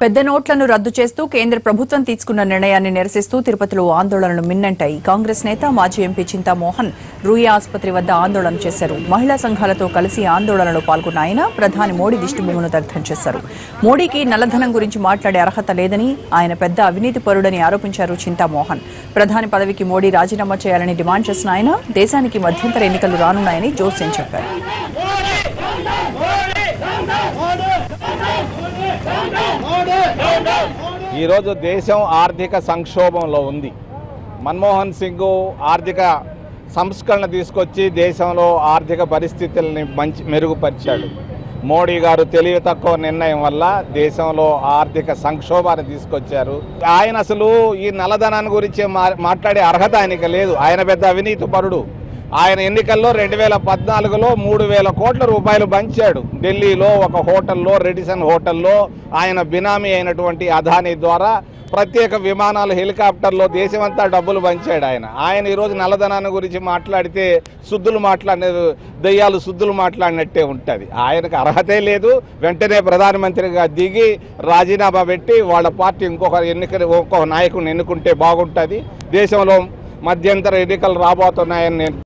పెద్ద నోట్లను రద్దు చేస్తూ కేంద్ర ప్రభుత్వం తీసుకున్న నిర్ణయాన్ని నిరసిస్తూ తిరుపతిలో ఆందోళనలు మిన్నంటాయి. కాంగ్రెస్ నేత మాజీ ఎంపీ చింతామోహన్ రూయా ఆసుపత్రి వద్ద ఆందోళన చేశారు. మహిళా సంఘాలతో కలిసి ఆందోళనలో పాల్గొన్న ఆయన ప్రధాని మోడీ దిష్టిబొమ్మను దగ్ధం చేశారు. మోడీకి నల్లధనం గురించి మాట్లాడే అర్హత లేదని, ఆయన పెద్ద అవినీతి పరుడని ఆరోపించారు చింతామోహన్. ప్రధాని పదవికి మోడీ రాజీనామా చేయాలని డిమాండ్ చేసిన ఆయన దేశానికి మధ్యంతర ఎన్నికలు రానున్నాయని జోస్యం చెప్పారు. ఈరోజు దేశం ఆర్థిక సంక్షోభంలో ఉంది. మన్మోహన్ సింగ్ ఆర్థిక సంస్కరణ తీసుకొచ్చి దేశంలో ఆర్థిక పరిస్థితుల్ని మెరుగుపరిచాడు. మోడీ గారు తెలివి తక్కువ నిర్ణయం వల్ల దేశంలో ఆర్థిక సంక్షోభాన్ని తీసుకొచ్చారు. ఆయన అసలు ఈ నల్లధనాన్ని గురించి మాట్లాడే అర్హత ఆయనకి లేదు. ఆయన పెద్ద అవినీతి పరుడు. ఆయన ఎన్నికల్లో 2014లో 3,000 కోట్ల రూపాయలు పంచాడు. ఢిల్లీలో ఒక హోటల్లో, రెడిసన్ హోటల్లో ఆయన బినామీ అయినటువంటి అదానీ ద్వారా ప్రత్యేక విమానాలు, హెలికాప్టర్లో దేశమంతా డబ్బులు పంచాడు ఆయన ఈరోజు నల్లధనాన్ని గురించి మాట్లాడితే దయ్యాలు శుద్ధులు మాట్లాడినట్టే ఉంటుంది. ఆయనకు అర్హతే లేదు. వెంటనే ప్రధానమంత్రిగా దిగి రాజీనామా పెట్టి వాళ్ళ పార్టీ ఇంకొక నాయకుడిని ఎన్నుకుంటే బాగుంటుంది. దేశంలో మధ్యంతర ఎన్నికలు రాబోతున్నాయని నేను